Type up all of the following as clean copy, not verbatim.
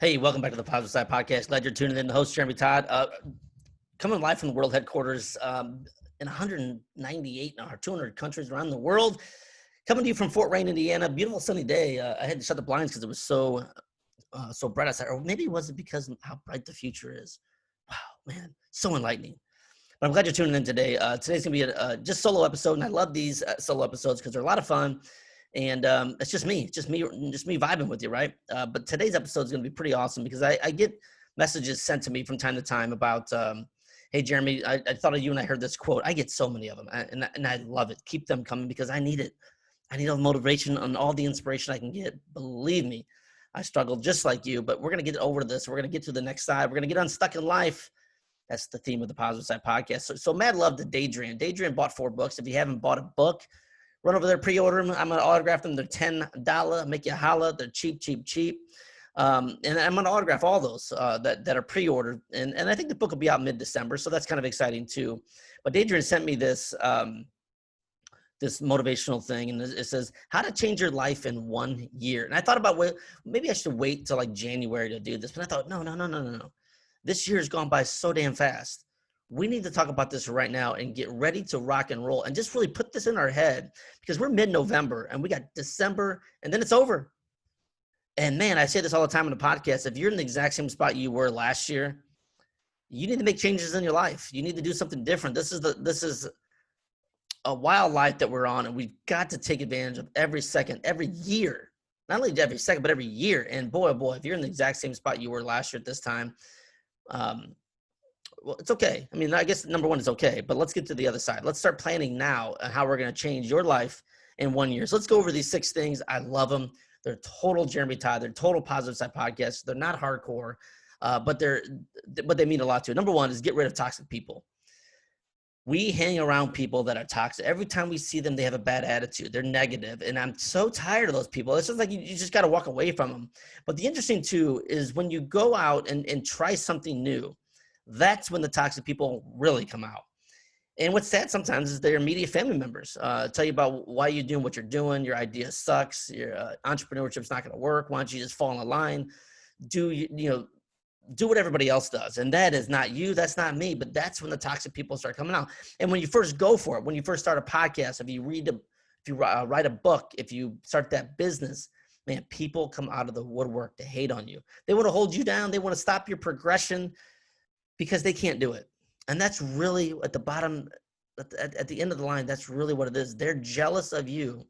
Hey, welcome back to the Positive Side Podcast. Glad you're tuning in. The host, Jeremy Todd, coming live from the world headquarters in 198 or 200 countries around the world. Coming to you from Fort Wayne, Indiana. Beautiful sunny day. I had to shut the blinds because it was so bright outside. Or maybe it wasn't because of how bright the future is. Wow, man, so enlightening. But I'm glad you're tuning in today. Today's going to be a just solo episode, and I love these solo episodes because they're a lot of fun. And it's just me vibing with you, right? But today's episode is going to be pretty awesome because I get messages sent to me from time to time about, hey, Jeremy, I thought of you and I heard this quote. I get so many of them, and I love it. Keep them coming because I need it. I need all the motivation and all the inspiration I can get. Believe me, I struggle just like you, but we're going to get over this. We're going to get to the next side. We're going to get unstuck in life. That's the theme of the Positive Side Podcast. So mad love to Daydream. Daydream bought 4 books. If you haven't bought a book, run over there, pre-order them. I'm going to autograph them. They're $10. Make you holla. They're cheap. And I'm going to autograph all those that are pre-ordered. And I think the book will be out mid-December, so that's kind of exciting too. But Adrian sent me this this motivational thing, and it says, how to change your life in 1 year. And I thought about, well, maybe I should wait till like January to do this. But I thought, no. This year has gone by so damn fast. We need to talk about this right now and get ready to rock and roll and just really put this in our head because we're mid-November and we got December and then it's over. And man, I say this all the time in the podcast. If you're in the exact same spot you were last year, you need to make changes in your life. You need to do something different. This is a wild life that we're on, and we've got to take advantage of every second, every year. Not only every second, but every year. And boy, oh boy, if you're in the exact same spot you were last year at this time, well, it's okay. I mean, I guess number one is okay, but let's get to the other side. Let's start planning now on how we're going to change your life in 1 year. So let's go over these 6 things. I love them. They're total Jeremy Todd. They're total Positive Side podcasts. They're not hardcore, but they mean a lot to. Number one is get rid of toxic people. We hang around people that are toxic. Every time we see them, they have a bad attitude. They're negative, and I'm so tired of those people. It's just like you just got to walk away from them. But the interesting, too, is when you go out and try something new, that's when the toxic people really come out. And what's sad sometimes is their immediate family members tell you about why you're doing what you're doing. Your idea sucks. Your entrepreneurship's not going to work. Why don't you just fall in line? Do what everybody else does. And that is not you. That's not me. But that's when the toxic people start coming out. And when you first go for it, when you first start a podcast, if you write a book, if you start that business, man, people come out of the woodwork to hate on you. They want to hold you down. They want to stop your progression because they can't do it. And that's really at the bottom, at the end of the line, that's really what it is. They're jealous of you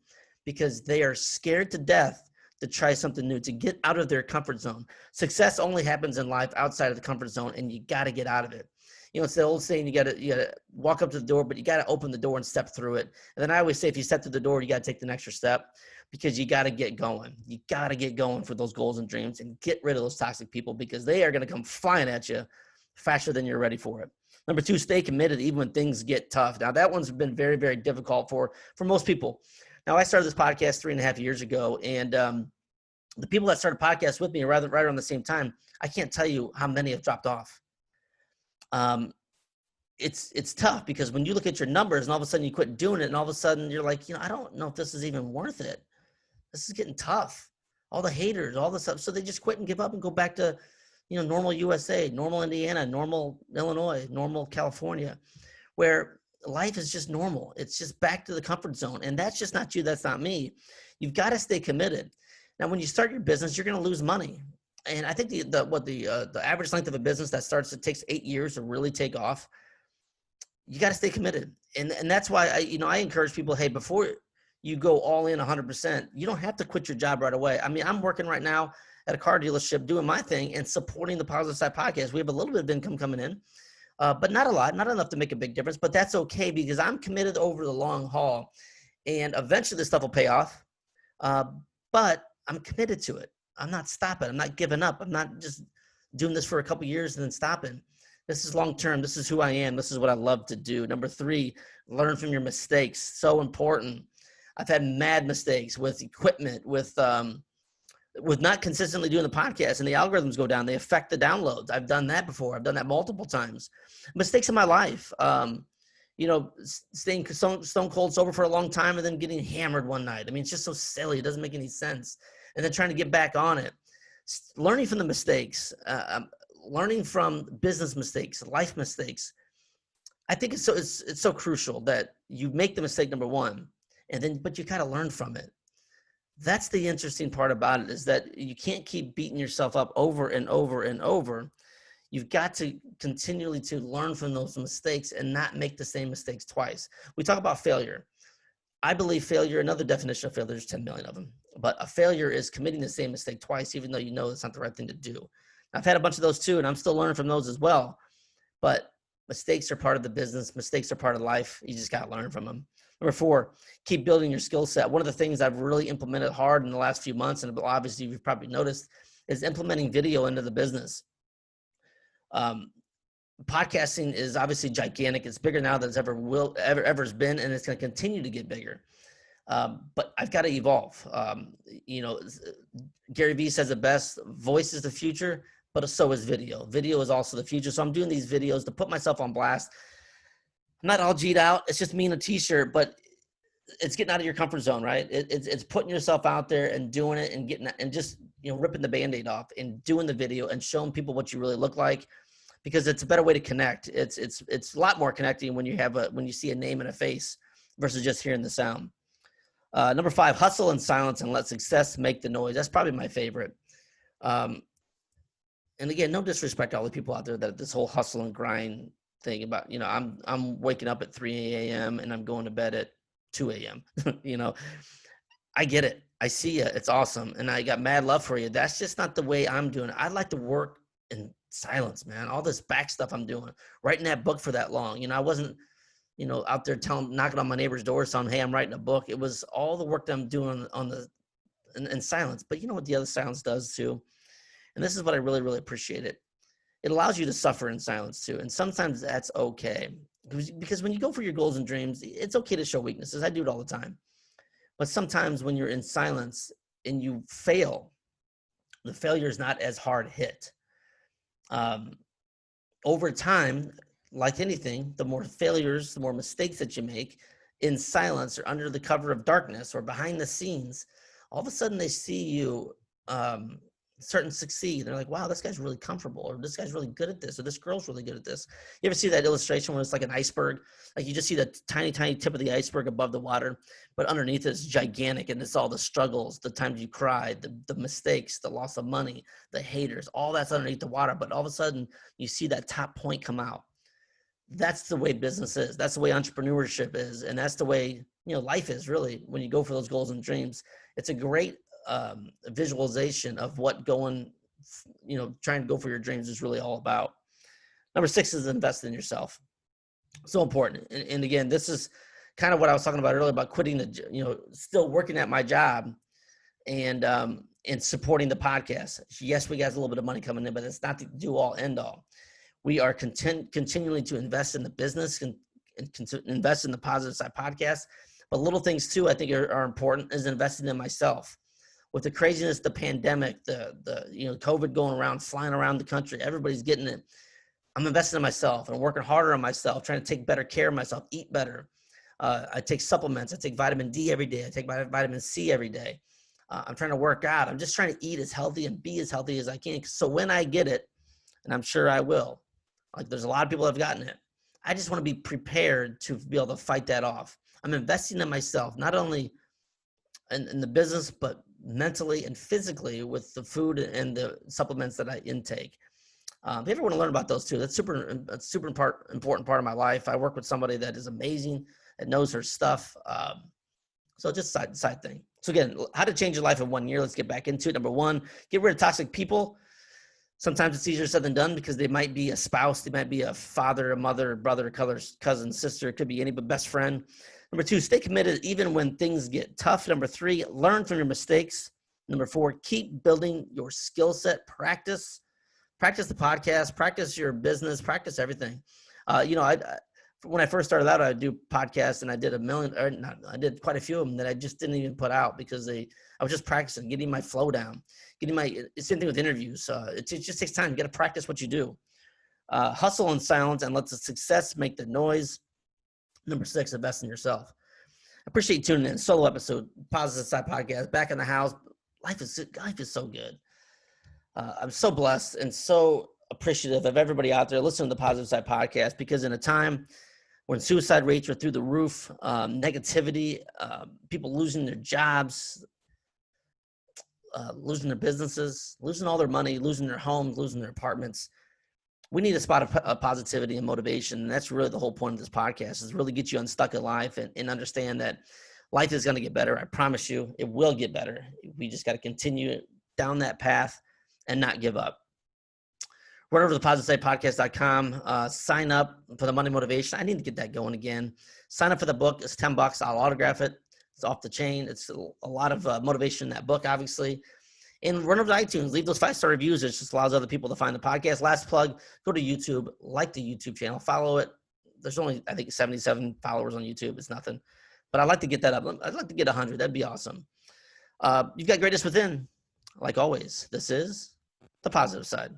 because they are scared to death to try something new, to get out of their comfort zone. Success only happens in life outside of the comfort zone, and you got to get out of it. You know, it's the old saying, you got to walk up to the door, but you got to open the door and step through it. And then I always say, if you step through the door, you got to take the extra step because you got to get going. You got to get going for those goals and dreams and get rid of those toxic people because they are going to come flying at you faster than you're ready for it. Number 2, stay committed even when things get tough. Now, that one's been very, very difficult for most people. Now, I started this podcast 3.5 years ago, and the people that started podcasts with me right around the same time, I can't tell you how many have dropped off. It's tough because when you look at your numbers and all of a sudden you quit doing it, and all of a sudden you're like, I don't know if this is even worth it. This is getting tough. All the haters, all this stuff. So they just quit and give up and go back to, normal USA, normal Indiana, normal Illinois, normal California, where life is just normal. It's just back to the comfort zone. And that's just not you. That's not me. You've got to stay committed. Now, when you start your business, you're going to lose money. And I think the average length of a business it takes 8 years to really take off. You got to stay committed. And that's why I encourage people, hey, before you go all in 100%, you don't have to quit your job right away. I mean, I'm working right now at a car dealership doing my thing and supporting the Positive Side podcast. We have a little bit of income coming in, but not a lot, not enough to make a big difference, but that's okay because I'm committed over the long haul and eventually this stuff will pay off. But I'm committed to it. I'm not stopping. I'm not giving up. I'm not just doing this for a couple years and then stopping. This is long-term. This is who I am. This is what I love to do. Number 3, learn from your mistakes. So important. I've had mad mistakes with equipment, with not consistently doing the podcast, and the algorithms go down. They affect the downloads. I've done that before. I've done that multiple times. Mistakes in my life. Staying stone cold sober for a long time and then getting hammered one night. I mean, it's just so silly. It doesn't make any sense. And then trying to get back on it. Learning from the mistakes, learning from business mistakes, life mistakes. I think it's so crucial that you make the mistake number one, but you got to learn from it. That's the interesting part about it, is that you can't keep beating yourself up over and over and over. You've got to continually to learn from those mistakes and not make the same mistakes twice. We talk about failure. I believe failure, another definition of failure, there's 10 million of them, but a failure is committing the same mistake twice, even though you know it's not the right thing to do. I've had a bunch of those too, and I'm still learning from those as well. But mistakes are part of the business. Mistakes are part of life. You just got to learn from them. Number 4, keep building your skill set. One of the things I've really implemented hard in the last few months, and obviously you've probably noticed, is implementing video into the business. Podcasting is obviously gigantic. It's bigger now than it's ever has been, and it's going to continue to get bigger. But I've got to evolve. Gary Vee says it best: voice is the future, but so is video. Video is also the future. So I'm doing these videos to put myself on blast. I'm not all G'd out. It's just me in a t-shirt, but it's getting out of your comfort zone, right? It's putting yourself out there and doing it and getting and just ripping the Band-Aid off and doing the video and showing people what you really look like, because it's a better way to connect. It's a lot more connecting when you see a name and a face versus just hearing the sound. Number 5, hustle in silence and let success make the noise. That's probably my favorite. And again, no disrespect to all the people out there that this whole hustle and grind thing about, I'm waking up at 3 a.m. and I'm going to bed at 2 a.m. I get it. I see you. It's awesome. And I got mad love for you. That's just not the way I'm doing it. I like to work in silence, man. All this back stuff I'm doing, writing that book for that long. I wasn't, out there knocking on my neighbor's door saying, hey, I'm writing a book. It was all the work that I'm doing in silence. But you know what the other silence does too? And this is what I really, really appreciate it. It allows you to suffer in silence too. And sometimes that's okay. Because when you go for your goals and dreams, it's okay to show weaknesses. I do it all the time. But sometimes when you're in silence and you fail, the failure is not as hard hit. Over time, like anything, the more failures, the more mistakes that you make in silence or under the cover of darkness or behind the scenes, all of a sudden they see you certain succeed. They're like, wow, this guy's really comfortable, or this guy's really good at this, or this girl's really good at this. You ever see that illustration where it's like an iceberg? Like you just see the tiny, tiny tip of the iceberg above the water, but underneath it's gigantic, and it's all the struggles, the times you cried, the mistakes, the loss of money, the haters, all that's underneath the water. But all of a sudden you see that top point come out. That's the way business is. That's the way entrepreneurship is. And that's the way, life is really when you go for those goals and dreams. It's a great visualization of what trying to go for your dreams is really all about. Number 6 is invest in yourself. So important. And again, this is kind of what I was talking about earlier about quitting still working at my job and supporting the podcast. Yes, we got a little bit of money coming in, but it's not the do all end all. We are continually to invest in the business and invest in the Positive Side podcast. But little things too, I think are important, is investing in myself. With the craziness, the pandemic, the COVID going around, flying around the country, everybody's getting it. I'm investing in myself and working harder on myself, trying to take better care of myself, eat better. I take supplements. I take vitamin D every day. I take my vitamin C every day. I'm trying to work out. I'm just trying to eat as healthy and be as healthy as I can. So when I get it, and I'm sure I will, like there's a lot of people that have gotten it, I just want to be prepared to be able to fight that off. I'm investing in myself, not only in the business, but mentally and physically with the food and the supplements that I intake. If you ever want to learn about those too, that's super important part of my life. I work with somebody that is amazing, that knows her stuff. So just side thing. So again, how to change your life in 1 year. Let's get back into it. Number 1, get rid of toxic people. Sometimes it's easier said than done because they might be a spouse, they might be a father, a mother, brother, cousin, sister. It could be any but best friend. Number 2, stay committed even when things get tough. Number 3, learn from your mistakes. Number 4, keep building your skill set. Practice the podcast, practice your business, practice everything. When I first started out, I'd do podcasts, and I did I did quite a few of them that I just didn't even put out because I was just practicing, getting my flow down, same thing with interviews. It just takes time. You got to practice what you do. Hustle in silence and let the success make the noise. Number 6, invest in yourself. I appreciate you tuning in. Solo episode, Positive Side Podcast, back in the house. Life is so good. I'm so blessed and so appreciative of everybody out there listening to the Positive Side podcast, because in a time when suicide rates are through the roof, negativity, people losing their jobs, losing their businesses, losing all their money, losing their homes, losing their apartments, we need a spot of positivity and motivation. And that's really the whole point of this podcast, is really get you unstuck in life and understand that life is going to get better. I promise you it will get better. We just got to continue down that path and not give up. Run over to thepositivesidepodcast.com. Sign up for the Monday Motivation. I need to get that going again. Sign up for the book. It's $10. I'll autograph it. It's off the chain. It's a lot of motivation in that book, obviously. And run over to iTunes. Leave those 5-star reviews. It just allows other people to find the podcast. Last plug, go to YouTube. Like the YouTube channel. Follow it. There's only, I think, 77 followers on YouTube. It's nothing. But I'd like to get that up. I'd like to get 100. That'd be awesome. You've got greatness within. Like always, this is The Positive Side.